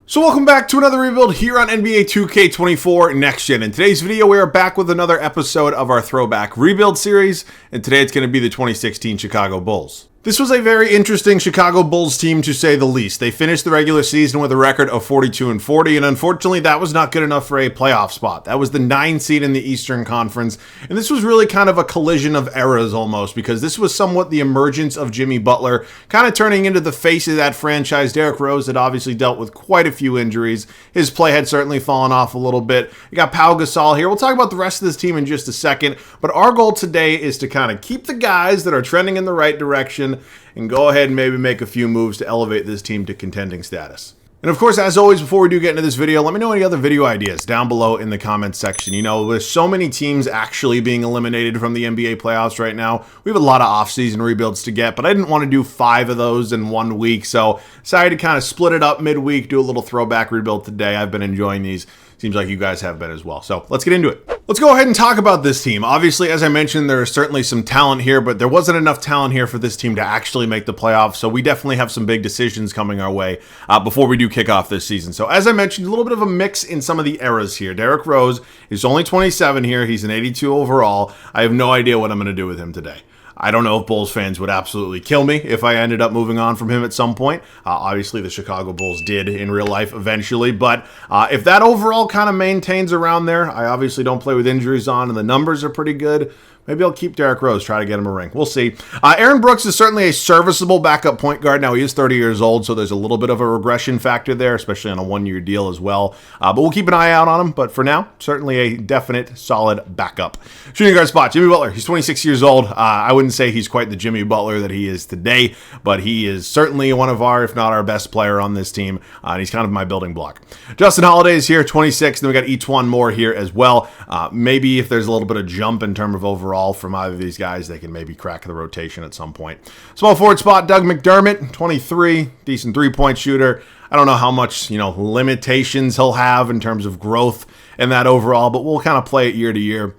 So welcome back to another rebuild here on NBA 2K24 Next Gen. In today's video, we are back with another episode of our throwback rebuild series, and today it's going to be the 2016 Chicago Bulls. This was a very interesting Chicago Bulls team, to say the least. They finished the regular season with a record of 42-40, and unfortunately that was not good enough for a playoff spot. That was the 9 seed in the Eastern Conference, and this was really kind of a collision of eras almost, because this was somewhat the emergence of Jimmy Butler, kind of turning into the face of that franchise. Derrick Rose had obviously dealt with quite a few injuries. His play had certainly fallen off a little bit. We got Pau Gasol here. We'll talk about the rest of this team in just a second, but our goal today is to kind of keep the guys that are trending in the right direction and go ahead and maybe make a few moves to elevate this team to contending status. And of course, as always, before we do get into this video, let me know any other video ideas down below in the comments section. You know, with so many teams actually being eliminated from the NBA playoffs right now, we have a lot of off-season rebuilds to get, but I didn't want to do 5 of those in 1 week, so decided to kind of split it up midweek, do a little throwback rebuild today. I've been enjoying these. Seems like you guys have been as well. So let's get into it. Let's go ahead and talk about this team. Obviously, as I mentioned, there is certainly some talent here, but there wasn't enough talent here for this team to actually make the playoffs. So we definitely have some big decisions coming our way before we do kick off this season. So as I mentioned, a little bit of a mix in some of the eras here. Derrick Rose is only 27 here. He's an 82 overall. I have no idea what I'm going to do with him today. I don't know if Bulls fans would absolutely kill me if I ended up moving on from him at some point. Obviously, the Chicago Bulls did in real life eventually, but if that overall kind of maintains around there, I obviously don't play with injuries on, and the numbers are pretty good. Maybe I'll keep Derrick Rose, try to get him a ring. We'll see. Aaron Brooks is certainly a serviceable backup point guard. Now, he is 30 years old, so there's a little bit of a regression factor there, especially on a 1-year deal as well. But we'll keep an eye out on him. But for now, certainly a definite, solid backup. Shooting guard spot, Jimmy Butler. He's 26 years old. I wouldn't say he's quite the Jimmy Butler that he is today, but he is certainly one of our, if not our best player on this team. And he's kind of my building block. Justin Holiday is here, 26. Then we got Etuan Moore here as well. Maybe if there's a little bit of jump in terms of overall from either of these guys, they can maybe crack the rotation at some point. Small forward spot, Doug McDermott, 23, decent three-point shooter. I don't know how much, limitations he'll have in terms of growth in that overall, but we'll kind of play it year to year.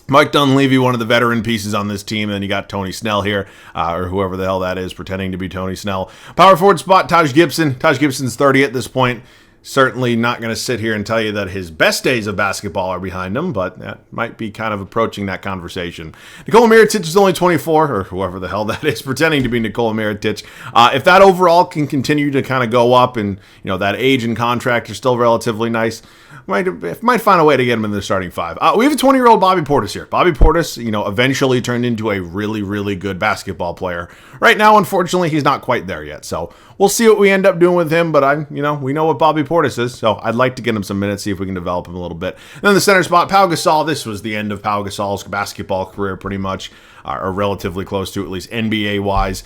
Mike Dunleavy, one of the veteran pieces on this team, and then you got Tony Snell here, or whoever the hell that is, pretending to be Tony Snell. Power forward spot, Taj Gibson. Taj Gibson's 30 at this point. Certainly not going to sit here and tell you that his best days of basketball are behind him, but that might be kind of approaching that conversation. Nikola Mirotic is only 24, or whoever the hell that is, pretending to be Nikola Mirotic. If that overall can continue to kind of go up, and that age and contract are still relatively nice, might find a way to get him in the starting 5. We have a 20-year-old Bobby Portis here. Bobby Portis, eventually turned into a really, really good basketball player. Right now, unfortunately, he's not quite there yet. So we'll see what we end up doing with him. But we know what Bobby Portis is. So I'd like to get him some minutes, see if we can develop him a little bit. And then the center spot, Pau Gasol. This was the end of Pau Gasol's basketball career, pretty much, or relatively close to, at least NBA-wise.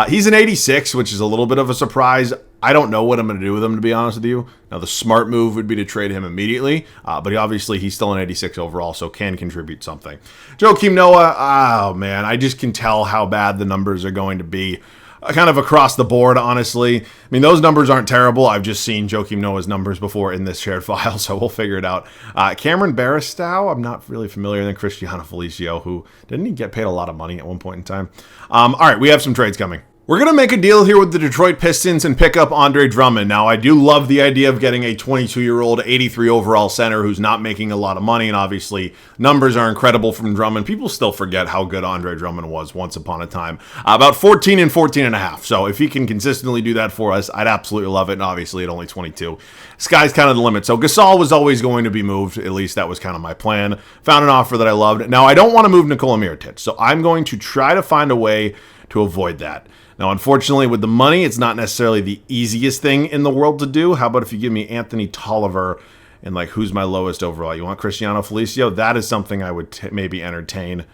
He's an 86, which is a little bit of a surprise. I don't know what I'm going to do with him, to be honest with you. Now, the smart move would be to trade him immediately, but he's still an 86 overall, so can contribute something. Joakim Noah, oh man, I just can tell how bad the numbers are going to be. Kind of across the board, honestly. I mean, those numbers aren't terrible. I've just seen Joakim Noah's numbers before in this shared file, so we'll figure it out. Cameron Barristow, I'm not really familiar. And then Cristiano Felicio, who didn't he get paid a lot of money at one point in time? All right, we have some trades coming. We're going to make a deal here with the Detroit Pistons and pick up Andre Drummond. Now, I do love the idea of getting a 22-year-old, 83 overall center who's not making a lot of money, and obviously numbers are incredible from Drummond. People still forget how good Andre Drummond was once upon a time. About 14 and 14 and a half. So if he can consistently do that for us, I'd absolutely love it, and obviously at only 22. Sky's kind of the limit. So Gasol was always going to be moved. At least that was kind of my plan. Found an offer that I loved. Now, I don't want to move Nikola Mirotic, so I'm going to try to find a way to avoid that. Now, unfortunately, with the money, it's not necessarily the easiest thing in the world to do. How about if you give me Anthony Tolliver and, who's my lowest overall? You want Cristiano Felicio? That is something I would maybe entertain.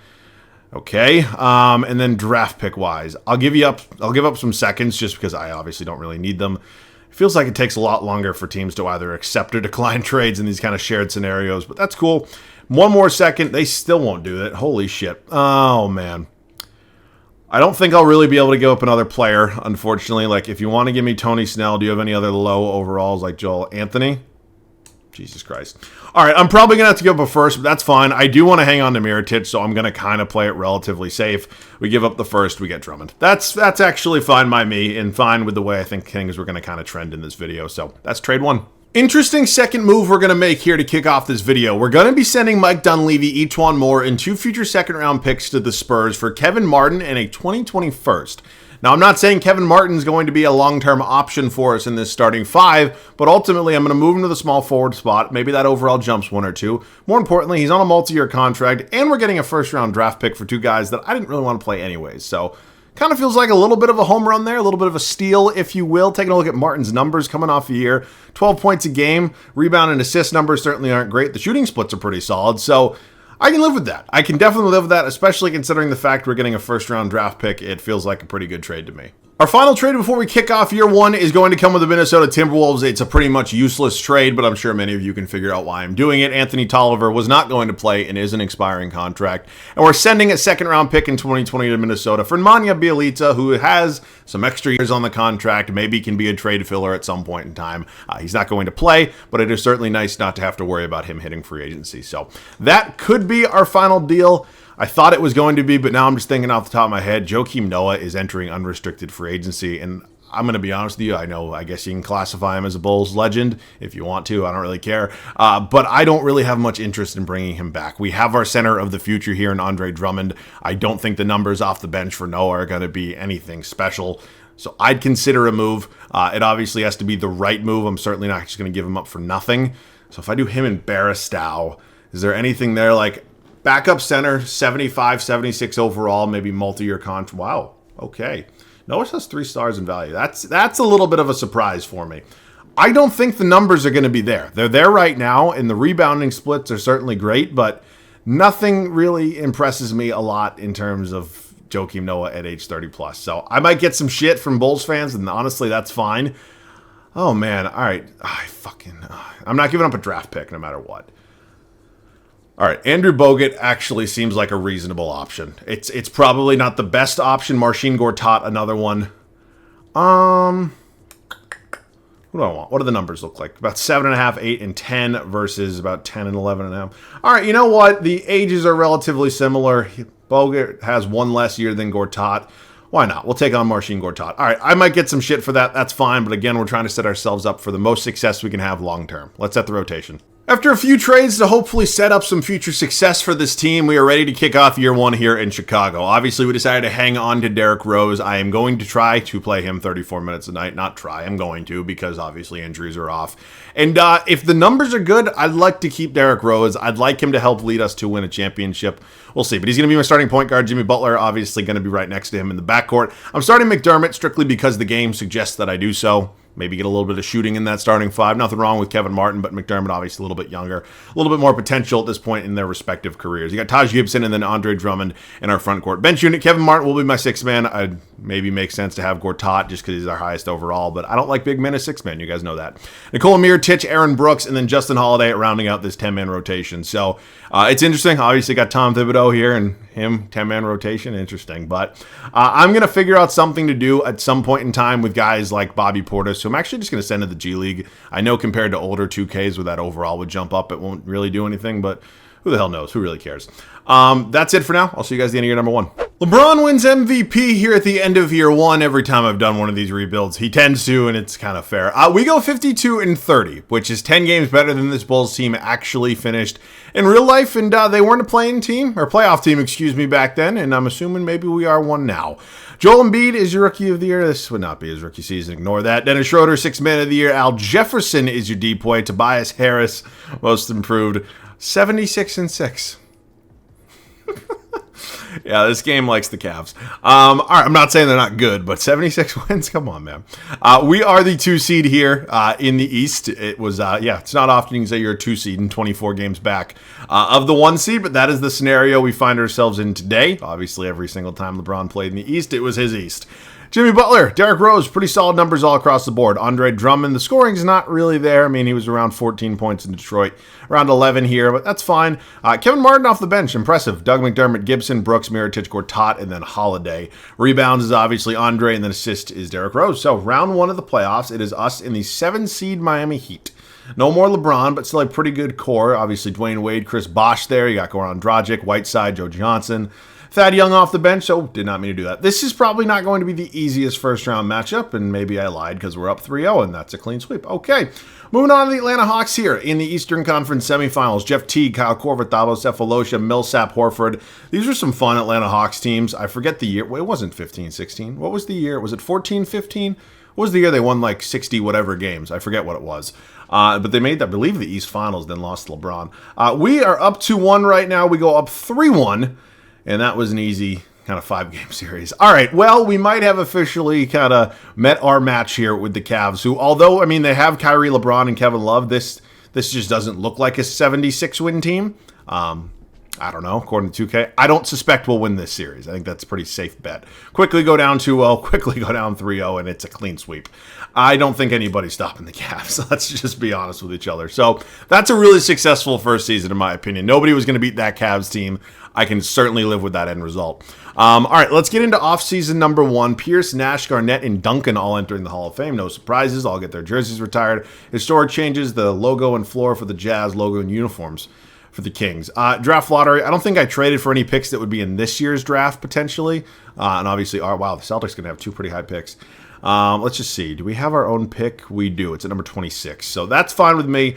Okay, and then draft pick-wise, I'll give up some seconds just because I obviously don't really need them. It feels like it takes a lot longer for teams to either accept or decline trades in these kind of shared scenarios, but that's cool. One more second, they still won't do that. Holy shit. Oh, man. I don't think I'll really be able to give up another player, unfortunately. If you want to give me Tony Snell, do you have any other low overalls like Joel Anthony? Jesus Christ. All right, I'm probably going to have to give up a first, but that's fine. I do want to hang on to Mirotic, so I'm going to kind of play it relatively safe. We give up the first, we get Drummond. That's actually fine by me and fine with the way I think things were going to kind of trend in this video. So that's trade 1. Interesting second move we're going to make here to kick off this video. We're going to be sending Mike Dunleavy, E'Twaun Moore, and 2 future second round picks to the Spurs for Kevin Martin and a 2020 first. Now, I'm not saying Kevin Martin's going to be a long-term option for us in this starting 5, but ultimately I'm going to move him to the small forward spot. Maybe that overall jumps 1 or 2. More importantly, he's on a multi-year contract, and we're getting a first-round draft pick for 2 guys that I didn't really want to play anyways. So, kind of feels like a little bit of a home run there, a little bit of a steal, if you will. Taking a look at Martin's numbers coming off a year, 12 points a game. Rebound and assist numbers certainly aren't great. The shooting splits are pretty solid, so I can live with that. I can definitely live with that, especially considering the fact we're getting a first-round draft pick. It feels like a pretty good trade to me. Our final trade before we kick off year 1 is going to come with the Minnesota Timberwolves. It's a pretty much useless trade, but I'm sure many of you can figure out why I'm doing it. Anthony Tolliver was not going to play and is an expiring contract. And we're sending a second-round pick in 2020 to Minnesota for Nemanja Bjelica, who has some extra years on the contract, maybe can be a trade filler at some point in time. He's not going to play, but it is certainly nice not to have to worry about him hitting free agency. So that could be our final deal. I thought it was going to be, but now I'm just thinking off the top of my head, Joakim Noah is entering unrestricted free agency, and I'm going to be honest with you, I guess you can classify him as a Bulls legend if you want to. I don't really care, but I don't really have much interest in bringing him back. We have our center of the future here in Andre Drummond. I don't think the numbers off the bench for Noah are going to be anything special, so I'd consider a move. It obviously has to be the right move. I'm certainly not just going to give him up for nothing. So if I do him and Barristow, is there anything there like backup center, 75, 76 overall, maybe multi-year contract? Wow, okay. Noah has 3 stars in value. That's a little bit of a surprise for me. I don't think the numbers are going to be there. They're there right now, and the rebounding splits are certainly great, but nothing really impresses me a lot in terms of Joakim Noah at age 30 plus. So I might get some shit from Bulls fans, and honestly, that's fine. Oh, man. All right. I'm not giving up a draft pick no matter what. All right, Andrew Bogut actually seems like a reasonable option. It's probably not the best option. Marcin Gortat, another one. Who do I want? What do the numbers look like? About 7.5, 8, and 10 versus about 10 and 11.5. All right, you know what? The ages are relatively similar. Bogut has 1 less year than Gortat. Why not? We'll take on Marcin Gortat. All right, I might get some shit for that. That's fine, but again, we're trying to set ourselves up for the most success we can have long term. Let's set the rotation. After a few trades to hopefully set up some future success for this team, we are ready to kick off year 1 here in Chicago. Obviously, we decided to hang on to Derrick Rose. I am going to try to play him 34 minutes a night. Not try, I'm going to, because obviously injuries are off. And if the numbers are good, I'd like to keep Derrick Rose. I'd like him to help lead us to win a championship. We'll see, but he's going to be my starting point guard. Jimmy Butler, obviously going to be right next to him in the backcourt. I'm starting McDermott strictly because the game suggests that I do so. Maybe get a little bit of shooting in that starting 5. Nothing wrong with Kevin Martin, but McDermott obviously a little bit younger. A little bit more potential at this point in their respective careers. You got Taj Gibson and then Andre Drummond in our front court. Bench unit, Kevin Martin will be my 6th man. I'd maybe make sense to have Gortat just because he's our highest overall, but I don't like big men as 6 men. You guys know that. Nikola Mirotic, Aaron Brooks, and then Justin Holiday rounding out this 10-man rotation. So it's interesting. Obviously got Tom Thibodeau here and him, 10-man rotation. Interesting. But I'm going to figure out something to do at some point in time with guys like Bobby Portis, who I'm actually just going to send to the G League. I know compared to older 2Ks where that overall would jump up, it won't really do anything, but who the hell knows? Who really cares? That's it for now. I'll see you guys at the end of year number 1. LeBron wins MVP here at the end of year 1 every time I've done one of these rebuilds. He tends to, and it's kind of fair. We go 52-30, which is 10 games better than this Bulls team actually finished in real life, and they weren't a playing team, or playoff team, excuse me, back then, and I'm assuming maybe we are one now. Joel Embiid is your Rookie of the Year. This would not be his rookie season. Ignore that. Dennis Schroeder, 6th Man of the Year. Al Jefferson is your D-Boy. Tobias Harris, Most Improved. 76-6. Yeah, this game likes the Cavs. All right, I'm not saying they're not good, but 76 wins? Come on, man. We are the 2 seed here in the East. It was, it's not often you can say you're a 2 seed and 24 games back of the 1 seed, but that is the scenario we find ourselves in today. Obviously, every single time LeBron played in the East, it was his East. Jimmy Butler, Derrick Rose, pretty solid numbers all across the board. Andre Drummond, the scoring's not really there. I mean, he was around 14 points in Detroit, around 11 here, but that's fine. Kevin Martin off the bench, impressive. Doug McDermott, Gibson, Brooks, Mirotic, Gortat, and then Holiday. Rebounds is obviously Andre, and then assist is Derrick Rose. So round 1 of the playoffs, it is us in the 7 seed Miami Heat. No more LeBron, but still a pretty good core. Obviously, Dwayne Wade, Chris Bosh there. You got Goran Dragic, Whiteside, Joe Johnson. Thad Young off the bench, so did not mean to do that. This is probably not going to be the easiest first-round matchup, and maybe I lied because we're up 3-0, and that's a clean sweep. Okay, Moving on to the Atlanta Hawks here in the Eastern Conference semifinals. Jeff Teague, Kyle Korver, Thabo Cephalosha, Millsap, Horford. These are some fun Atlanta Hawks teams. I forget the year. Well, it wasn't 15-16. What was the year? Was it 14-15? What was the year they won like 60 whatever games? I forget what it was. But they made, I believe, the East Finals, then lost to LeBron. We are up 2-1 right now. We go up 3-1, and that was an easy kind of 5-game series. All right, well, we might have officially kind of met our match here with the Cavs, who, although, I mean, they have Kyrie, LeBron, and Kevin Love, this just doesn't look like a 76-win team. I don't know, according to 2K. I don't suspect we'll win this series. I think that's a pretty safe bet. Quickly go down 2-0, quickly go down 3-0, and it's a clean sweep. I don't think anybody's stopping the Cavs. Let's just be honest with each other. So that's a really successful first season, in my opinion. Nobody was going to beat that Cavs team. I can certainly live with that end result. All right, let's get into offseason number 1. Pierce, Nash, Garnett, and Duncan all entering the Hall of Fame. No surprises. All get their jerseys retired. Historic changes, the logo and floor for the Jazz, logo and uniforms for the Kings. Draft lottery. I don't think I traded for any picks that would be in this year's draft, potentially. And obviously, wow, the Celtics going to have 2 pretty high picks. Let's just see. Do we have our own pick? We do. It's at number 26. So that's fine with me.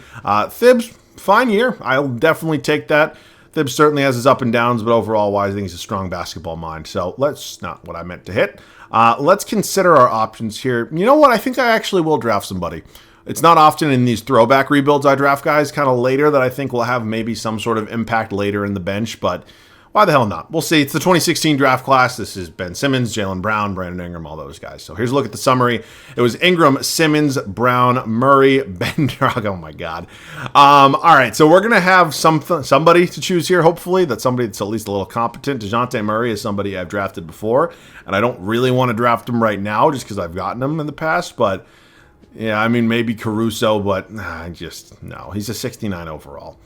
Thibs, fine year. I'll definitely take that. Thibs certainly has his up and downs, but overall wise, I think he's a strong basketball mind. So let's, not what I meant to hit. Let's consider our options here. You know what? I think I actually will draft somebody. It's not often in these throwback rebuilds I draft guys kind of later that I think will have maybe some sort of impact later in the bench, but why the hell not? We'll see. It's the 2016 draft class. This is Ben Simmons, Jaylen Brown, Brandon Ingram, all those guys. So here's a look at the summary. It was Ingram, Simmons, Brown, Murray, Ben Drog. Oh my God. All right, so we're going to have somebody to choose here, hopefully. That's somebody that's at least a little competent. DeJounte Murray is somebody I've drafted before, and I don't really want to draft him right now just because I've gotten him in the past, but yeah, I mean, maybe Caruso, but no. He's a 69 overall.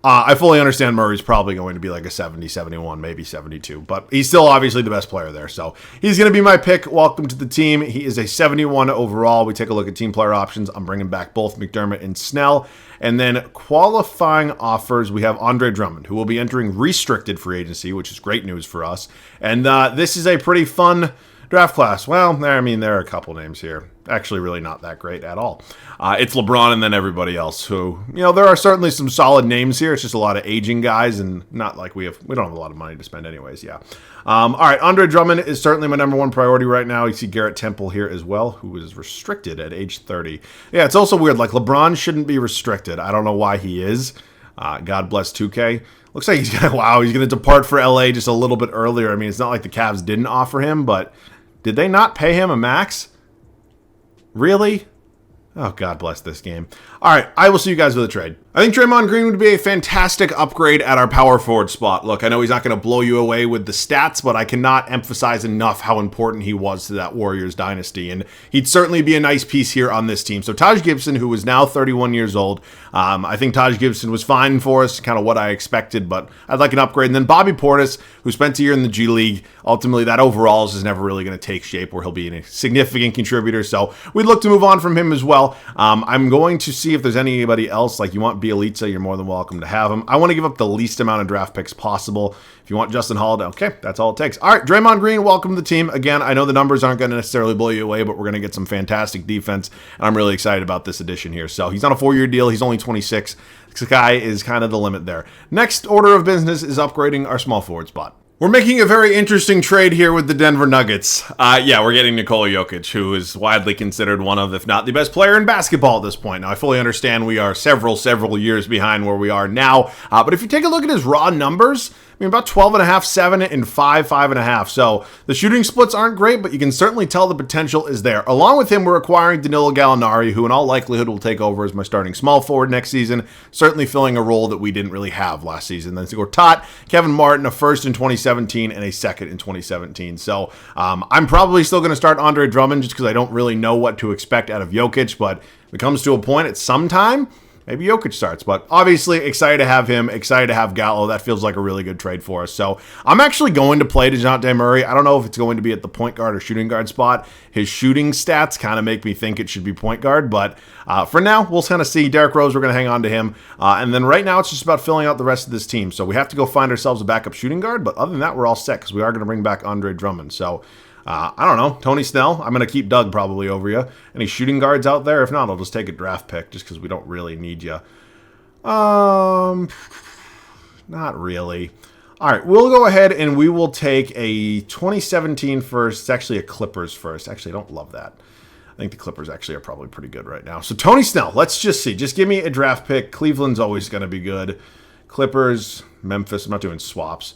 I fully understand Murray's probably going to be like a 70, 71, maybe 72, but he's still obviously the best player there. So he's going to be my pick. Welcome to the team. He is a 71 overall. We take a look at team player options. I'm bringing back both McDermott and Snell. And then qualifying offers, we have Andre Drummond, who will be entering restricted free agency, which is great news for us. And this is a pretty fun draft class. Well, I mean, there are a couple names here. Actually, really not that great at all. It's LeBron and then everybody else who, there are certainly some solid names here. It's just a lot of aging guys and not like we don't have a lot of money to spend anyways. Yeah. All right. Andre Drummond is certainly my number 1 priority right now. You see Garrett Temple here as well, who is restricted at age 30. Yeah, it's also weird. Like LeBron shouldn't be restricted. I don't know why he is. God bless 2K. Looks like he's going to depart for LA just a little bit earlier. I mean, it's not like the Cavs didn't offer him, but did they not pay him a max? Really? Oh, God bless this game. All right, I will see you guys with a trade. I think Draymond Green would be a fantastic upgrade at our power forward spot. Look, I know he's not going to blow you away with the stats, but I cannot emphasize enough how important he was to that Warriors dynasty, and he'd certainly be a nice piece here on this team. So Taj Gibson, who is now 31 years old, I think Taj Gibson was fine for us, kind of what I expected, but I'd like an upgrade. And then Bobby Portis, who spent a year in the G League, ultimately that overalls is never really going to take shape where he'll be a significant contributor, so we'd look to move on from him as well. I'm going to see if there's anybody else. Like, you want Bielitsa, you're more than welcome to have him. I want to give up the least amount of draft picks possible. If you want Justin Holiday, okay, that's all it takes. All right, Draymond Green, welcome to the team. Again, I know the numbers aren't going to necessarily blow you away, but we're going to get some fantastic defense, and I'm really excited about this addition here. So he's on a 4-year deal. He's only 26. This guy is kind of the limit there. Next order of business is upgrading our small forward spot. We're making a very interesting trade here with the Denver Nuggets. Yeah, we're getting Nikola Jokic, who is widely considered one of, if not the best player in basketball at this point. Now, I fully understand we are several years behind where we are now. But if you take a look at his raw numbers, I mean, about 12.5, 7, and 5, 5.5. So the shooting splits aren't great, but you can certainly tell the potential is there. Along with him, we're acquiring Danilo Gallinari, who in all likelihood will take over as my starting small forward next season, certainly filling a role that we didn't really have last season. Then Gortat, Kevin Martin, a first in 2017 and a second in 2017. So I'm probably still going to start Andre Drummond just because I don't really know what to expect out of Jokic, but if it comes to a point at some time, maybe Jokic starts, but obviously excited to have him, excited to have Gallo. That feels like a really good trade for us. So I'm actually going to play DeJounte Murray. I don't know if it's going to be at the point guard or shooting guard spot. His shooting stats kind of make me think it should be point guard, but for now, we'll kind of see. Derrick Rose, we're going to hang on to him. And then right now, it's just about filling out the rest of this team. So we have to go find ourselves a backup shooting guard, but other than that, we're all set because we are going to bring back Andre Drummond. So I don't know. Tony Snell. I'm going to keep Doug probably over you. Any shooting guards out there? If not, I'll just take a draft pick just because we don't really need you. Not really. All right, we'll go ahead and we will take a 2017 first. It's actually a Clippers first. Actually, I don't love that. I think the Clippers actually are probably pretty good right now. So Tony Snell, let's just see. Just give me a draft pick. Cleveland's always going to be good. Clippers, Memphis. I'm not doing swaps.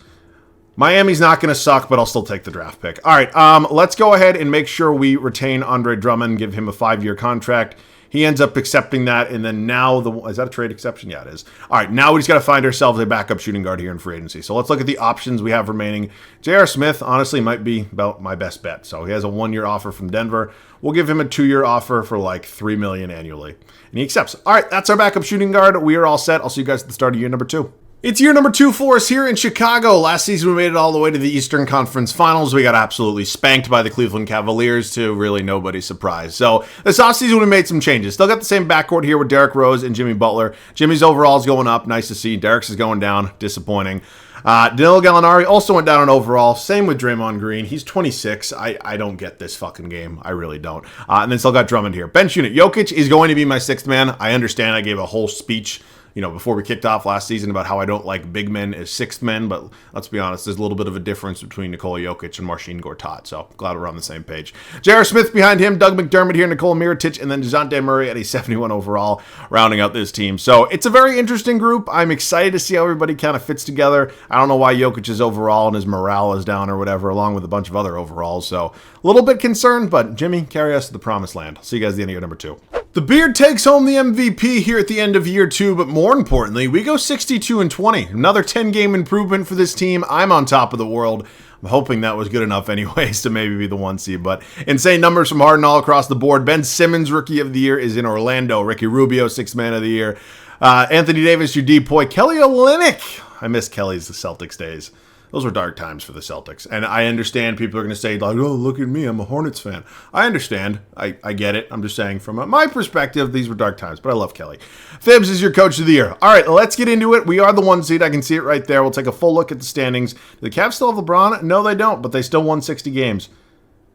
Miami's not going to suck, but I'll still take the draft pick. All right, let's go ahead and make sure we retain Andre Drummond, give him a 5-year contract. He ends up accepting that, and then now is that a trade exception? Yeah, it is. All right, now we just got to find ourselves a backup shooting guard here in free agency. So let's look at the options we have remaining. J.R. Smith, honestly, might be about my best bet. So he has a 1-year offer from Denver. We'll give him a 2-year offer for like $3 million annually, and he accepts. All right, that's our backup shooting guard. We are all set. I'll see you guys at the start of year number 2. It's year number 2 for us here in Chicago. Last season, we made it all the way to the Eastern Conference Finals. We got absolutely spanked by the Cleveland Cavaliers to really nobody's surprise. So this offseason, we made some changes. Still got the same backcourt here with Derrick Rose and Jimmy Butler. Jimmy's overall is going up. Nice to see. Derrick's is going down. Disappointing. Danilo Gallinari also went down on overall. Same with Draymond Green. He's 26. I don't get this fucking game. I really don't. And then still got Drummond here. Bench unit. Jokic is going to be my 6th man. I understand I gave a whole speech before we kicked off last season about how I don't like big men as 6th men, but let's be honest, there's a little bit of a difference between Nikola Jokic and Marcin Gortat, so glad we're on the same page. J.R. Smith behind him, Doug McDermott here, Nikola Mirotic, and then DeJounte Murray at a 71 overall, rounding out this team. So it's a very interesting group. I'm excited to see how everybody kind of fits together. I don't know why Jokic's overall and his morale is down or whatever, along with a bunch of other overalls, so a little bit concerned, but Jimmy, carry us to the promised land. See you guys at the end of year number 2. The Beard takes home the MVP here at the end of year 2, but more importantly, we go 62-20. Another 10-game improvement for this team. I'm on top of the world. I'm hoping that was good enough anyways to maybe be the 1 seed, but insane numbers from Harden all across the board. Ben Simmons, Rookie of the Year, is in Orlando. Ricky Rubio, 6th Man of the Year. Anthony Davis, your depoy. Kelly Olynyk. I miss Kelly's the Celtics days. Those were dark times for the Celtics. And I understand people are going to say, like, oh, look at me, I'm a Hornets fan. I understand. I get it. I'm just saying from my perspective, these were dark times, but I love Kelly. Thibs is your Coach of the Year. All right, let's get into it. We are the 1 seed. I can see it right there. We'll take a full look at the standings. Do the Cavs still have LeBron? No, they don't, but they still won 60 games.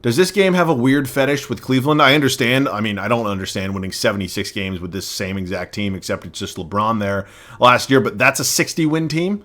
Does this game have a weird fetish with Cleveland? I understand. I mean, I don't understand winning 76 games with this same exact team, except it's just LeBron there last year, but that's a 60-win team?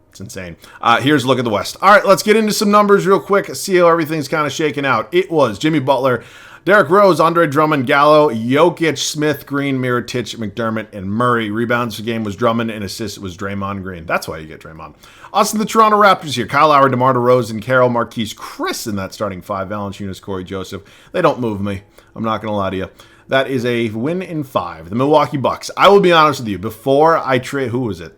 It's insane. Here's a look at the West. All right, let's get into some numbers real quick. See how everything's kind of shaking out. It was Jimmy Butler, Derrick Rose, Andre Drummond, Gallo, Jokic, Smith, Green, Mirotic, McDermott, and Murray. Rebounds for the game was Drummond, and assists was Draymond Green. That's why you get Draymond. Us and the Toronto Raptors here. Kyle Lowry, DeMar DeRozan, Carroll, Marquise Chris in that starting 5. Valanciunas, Corey Joseph. They don't move me. I'm not going to lie to you. That is a win in 5. The Milwaukee Bucks. I will be honest with you. Before I trade, who was it?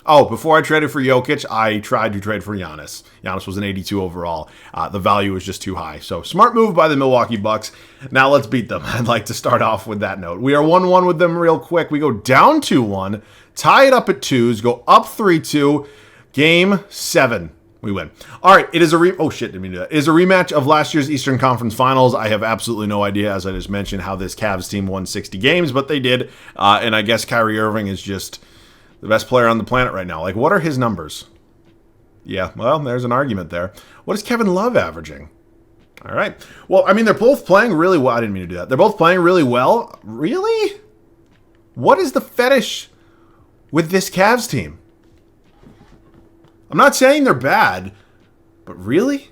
Before I traded for Jokic, I tried to trade for Giannis. Giannis was an 82 overall. The value was just too high. So smart move by the Milwaukee Bucks. Now let's beat them. I'd like to start off with that note. We are 1-1 with them real quick. We go down 2-1, tie it up at 2s, go up 3-2, game 7. We win. All right, it is a didn't mean to do that. It is a rematch of last year's Eastern Conference Finals. I have absolutely no idea, as I just mentioned, how this Cavs team won 60 games, but they did. And I guess Kyrie Irving is just the best player on the planet right now. Like, what are his numbers? Yeah, well, there's an argument there. What is Kevin Love averaging? All right. Well, I mean, they're both playing really well. I didn't mean to do that. They're both playing really well. Really? What is the fetish with this Cavs team? I'm not saying they're bad, but really?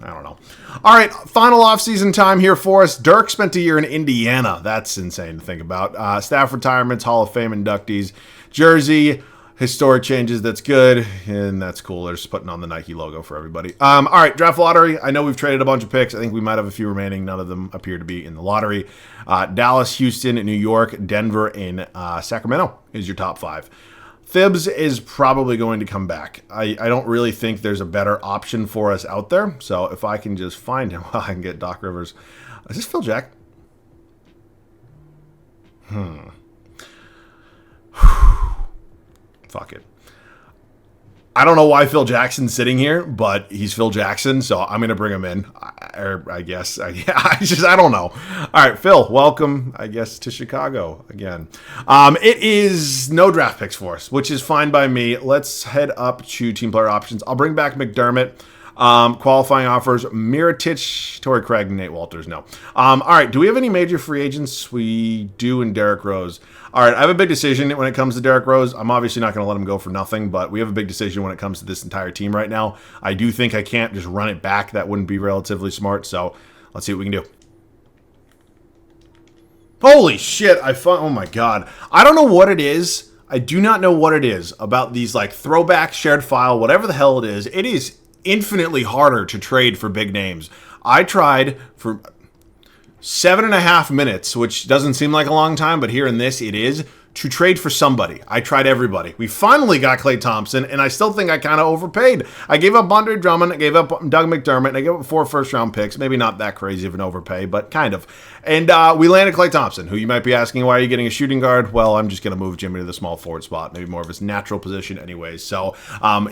I don't know. All right, final offseason time here for us. Dirk spent a year in Indiana. That's insane to think about. Staff retirements, Hall of Fame inductees, jersey, historic changes. That's good, and that's cool. They're just putting on the Nike logo for everybody. All right, draft lottery. I know we've traded a bunch of picks. I think we might have a few remaining. None of them appear to be in the lottery. Dallas, Houston, New York, Denver, and Sacramento is your top 5. Thibs is probably going to come back. I don't really think there's a better option for us out there. So if I can just find him, I can get Doc Rivers. Is this Phil Jack? Fuck it. I don't know why Phil Jackson's sitting here, but he's Phil Jackson, so I'm going to bring him in. I guess. I don't know. All right, Phil, welcome, I guess, to Chicago again. It is no draft picks for us, which is fine by me. Let's head up to team player options. I'll bring back McDermott. Qualifying offers, Miritich, Torrey Craig, and Nate Walters. No. All right, do we have any major free agents? We do in Derrick Rose. All right, I have a big decision when it comes to Derrick Rose. I'm obviously not going to let him go for nothing, but we have a big decision when it comes to this entire team right now. I do think I can't just run it back. That wouldn't be relatively smart, so let's see what we can do. Holy shit, oh my god. I don't know what it is. I do not know what it is about these like throwback, shared file, whatever the hell it is. It is infinitely harder to trade for big names. I tried for 7.5 minutes, which doesn't seem like a long time, but here in this, it is, to trade for somebody. I tried everybody. We finally got Klay Thompson, and I still think I kind of overpaid. I gave up Andre Drummond, I gave up Doug McDermott, and I gave up 4 first-round picks. Maybe not that crazy of an overpay, but kind of. And we landed Klay Thompson, who you might be asking, why are you getting a shooting guard? Well, I'm just going to move Jimmy to the small forward spot, maybe more of his natural position anyways. So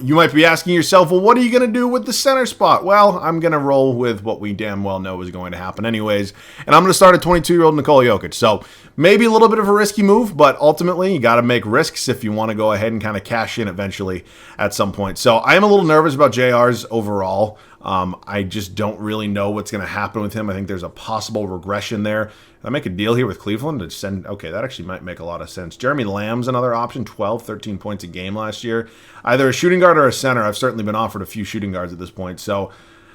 you might be asking yourself, well, what are you going to do with the center spot? Well, I'm going to roll with what we damn well know is going to happen anyways, and I'm going to start a 22-year-old Nikola Jokic. So maybe a little bit of a risky move, but ultimately you got to make risks if you want to go ahead and kind of cash in eventually at some point. So I am a little nervous about JR's overall. I just don't really know what's going to happen with him. I think there's a possible regression there. I make a deal here with Cleveland to send, okay, that actually might make a lot of sense. Jeremy Lamb's another option, 12, 13 points a game last year. Either a shooting guard or a center. I've certainly been offered a few shooting guards at this point. So,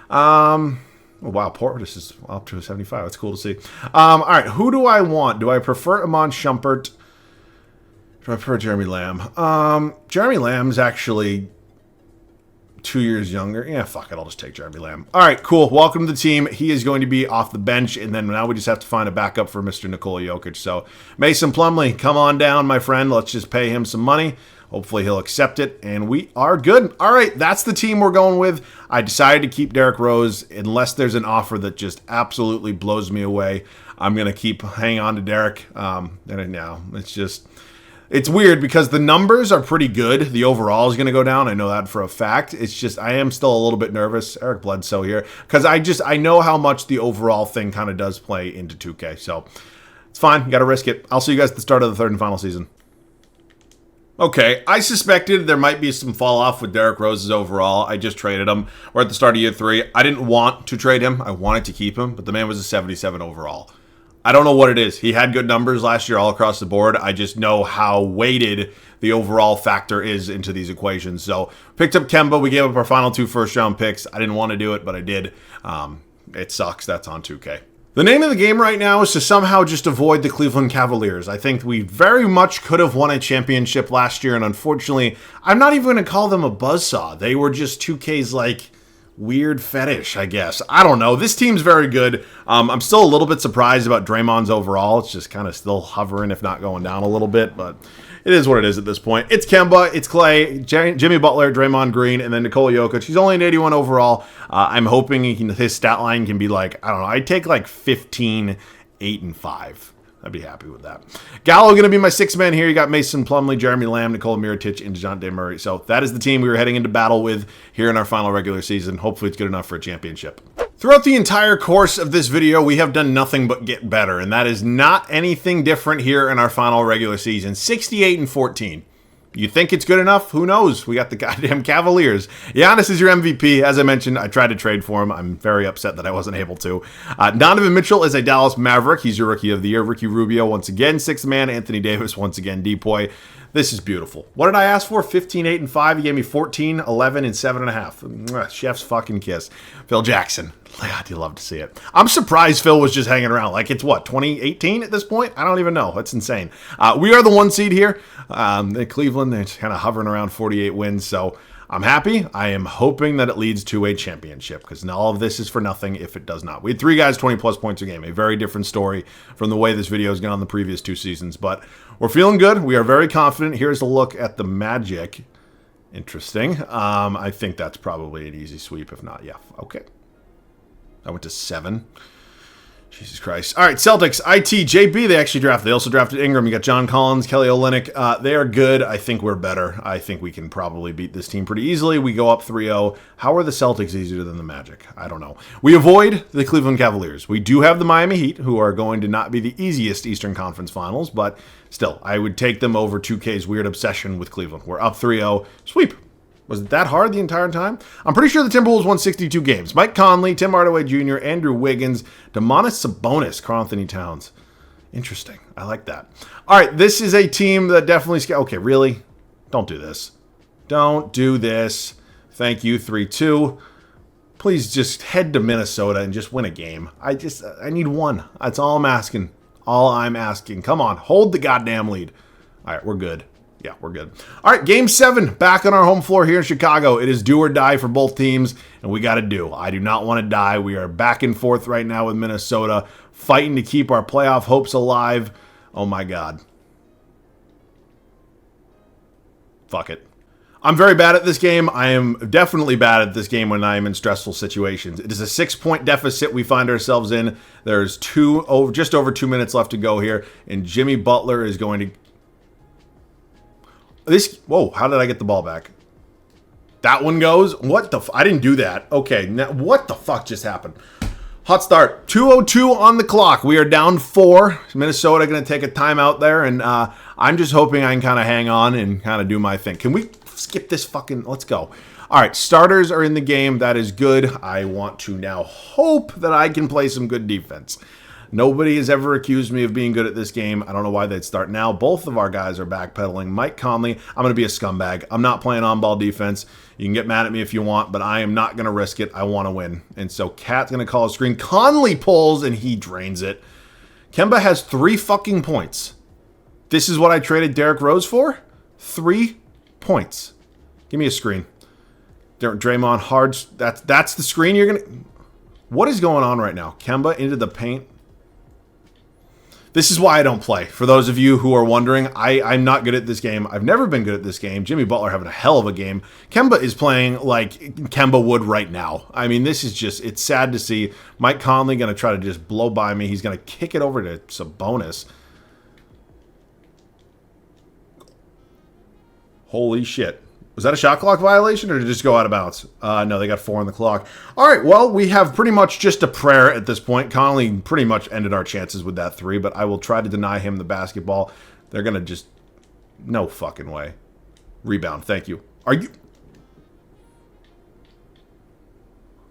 oh, wow, Portis is up to a 75. That's cool to see. All right, who do I want? Do I prefer Iman Shumpert? Do I prefer Jeremy Lamb? Jeremy Lamb's actually 2 years younger. Yeah, fuck it. I'll just take Jeremy Lamb. All right, cool. Welcome to the team. He is going to be off the bench, and then now we just have to find a backup for Mr. Nikola Jokic. So, Mason Plumlee, come on down, my friend. Let's just pay him some money. Hopefully he'll accept it, and we are good. All right, that's the team we're going with. I decided to keep Derrick Rose unless there's an offer that just absolutely blows me away. I'm going to hang on to Derrick. Now it's just... It's weird because the numbers are pretty good. The overall is going to go down. I know that for a fact. It's just I am still a little bit nervous. Eric Bledsoe here. Because I know how much the overall thing kind of does play into 2K. So it's fine. You got to risk it. I'll see you guys at the start of the third and final season. Okay, I suspected there might be some fall off with Derrick Rose's overall. I just traded him. We're at the start of year 3. I didn't want to trade him. I wanted to keep him. But the man was a 77 overall. I don't know what it is. He had good numbers last year all across the board. I just know how weighted the overall factor is into these equations. So picked up Kemba. We gave up our final 2 first-round picks. I didn't want to do it, but I did. It sucks. That's on 2K. The name of the game right now is to somehow just avoid the Cleveland Cavaliers. I think we very much could have won a championship last year, and unfortunately, I'm not even going to call them a buzzsaw. They were just 2K's like... weird fetish, I guess. I don't know. This team's very good. I'm still a little bit surprised about Draymond's overall. It's just kind of still hovering, if not going down a little bit, but it is what it is at this point. It's Kemba, it's Klay, Jimmy Butler, Draymond Green, and then Nikola Jokic. He's only an 81 overall. I'm hoping his stat line can be like, I don't know, I'd take like 15, 8, and 5. I'd be happy with that. Gallo going to be my 6th man here. You got Mason Plumlee, Jeremy Lamb, Nikola Mirotic, and DeJounte Murray. So that is the team we were heading into battle with here in our final regular season. Hopefully it's good enough for a championship. Throughout the entire course of this video, we have done nothing but get better, and that is not anything different here in our final regular season. 68 and 14. You think it's good enough? Who knows? We got the goddamn Cavaliers. Giannis is your MVP. As I mentioned, I tried to trade for him. I'm very upset that I wasn't able to. Donovan Mitchell is a Dallas Maverick. He's your Rookie of the Year. Ricky Rubio, once again, 6th man. Anthony Davis, once again, Depoy. This is beautiful. What did I ask for? 15, 8, and 5. He gave me 14, 11, and 7.5. Chef's fucking kiss. Phil Jackson. God, you love to see it. I'm surprised Phil was just hanging around. Like, it's what, 2018 at this point? I don't even know. That's insane. We are the 1 seed here. Cleveland, they're kind of hovering around 48 wins, so I'm happy. I am hoping that it leads to a championship, because all of this is for nothing if it does not. We had 3 guys 20-plus points a game. A very different story from the way this video has gone the previous 2 seasons, but we're feeling good. We are very confident. Here's a look at the Magic. Interesting. I think that's probably an easy sweep, if not. Yeah, okay. I went to 7. Jesus Christ. All right, Celtics, JB, they actually drafted. They also drafted Ingram. You got John Collins, Kelly Olynyk. They are good. I think we're better. I think we can probably beat this team pretty easily. We go up 3-0. How are the Celtics easier than the Magic? I don't know. We avoid the Cleveland Cavaliers. We do have the Miami Heat, who are going to not be the easiest Eastern Conference Finals, but still, I would take them over 2K's weird obsession with Cleveland. We're up 3-0. Sweep. Was it that hard the entire time? I'm pretty sure the Timberwolves won 62 games. Mike Conley, Tim Hardaway Jr., Andrew Wiggins, Domantas Sabonis, Karl-Anthony Towns. Interesting. I like that. All right, this is a team that definitely... Okay, really? Don't do this. Don't do this. Thank you, 3-2. Please just head to Minnesota and just win a game. I need one. That's all I'm asking. All I'm asking. Come on, hold the goddamn lead. All right, we're good. Yeah, we're good. All right, Game 7, back on our home floor here in Chicago. It is do or die for both teams, and we got to do. I do not want to die. We are back and forth right now with Minnesota, fighting to keep our playoff hopes alive. Oh, my God. Fuck it. I'm very bad at this game. I am definitely bad at this game when I am in stressful situations. It is a 6-point deficit we find ourselves in. There's just over 2 minutes left to go here, and Jimmy Butler is going to... Whoa, how did I get the ball back? That one goes? What the I didn't do that. Okay, now what the fuck just happened? Hot start. 2:02 on the clock. We are down 4. Minnesota going to take a timeout there, and I'm just hoping I can kind of hang on and kind of do my thing. Can we skip this fucking... Let's go. All right, starters are in the game. That is good. I want to now hope that I can play some good defense. Nobody has ever accused me of being good at this game. I don't know why they'd start now. Both of our guys are backpedaling. Mike Conley, I'm going to be a scumbag. I'm not playing on-ball defense. You can get mad at me if you want, but I am not going to risk it. I want to win. And so Cat's going to call a screen. Conley pulls, and he drains it. Kemba has 3 fucking points. This is what I traded Derrick Rose for? 3 points. Give me a screen. Draymond hard. That's the screen you're going to... What is going on right now? Kemba into the paint. This is why I don't play. For those of you who are wondering, I'm not good at this game. I've never been good at this game. Jimmy Butler having a hell of a game. Kemba is playing like Kemba would right now. I mean, this is just, it's sad to see. Mike Conley going to try to just blow by me. He's going to kick it over to Sabonis. Holy shit. Was that a shot clock violation, or did it just go out of bounds? No, they got 4 on the clock. All right, well, we have pretty much just a prayer at this point. Conley pretty much ended our chances with that 3, but I will try to deny him the basketball. They're going to just... No fucking way. Rebound, thank you. Are you...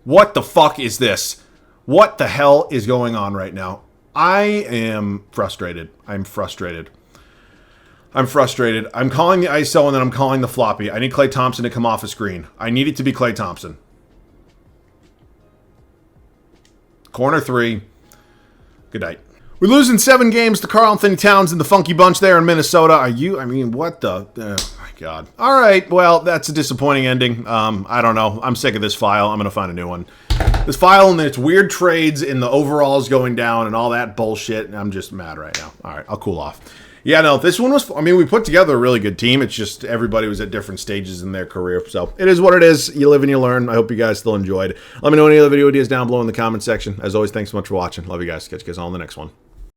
What the fuck is this? What the hell is going on right now? I am frustrated. I'm frustrated. I'm calling the ISO, and then I'm calling the floppy. I need Klay Thompson to come off a screen. I need it to be Klay Thompson. Corner 3. Good night. We lose in 7 games to Karl-Anthony Towns and the Funky Bunch there in Minnesota. I mean, what the... Oh, my God. All right, well, that's a disappointing ending. I don't know. I'm sick of this file. I'm going to find a new one. This file and its weird trades and the overalls going down and all that bullshit. I'm just mad right now. All right, I'll cool off. Yeah, no, this one was... I mean, we put together a really good team. It's just everybody was at different stages in their career. So it is what it is. You live and you learn. I hope you guys still enjoyed. Let me know any other video ideas down below in the comment section. As always, thanks so much for watching. Love you guys. Catch you guys all in the next one.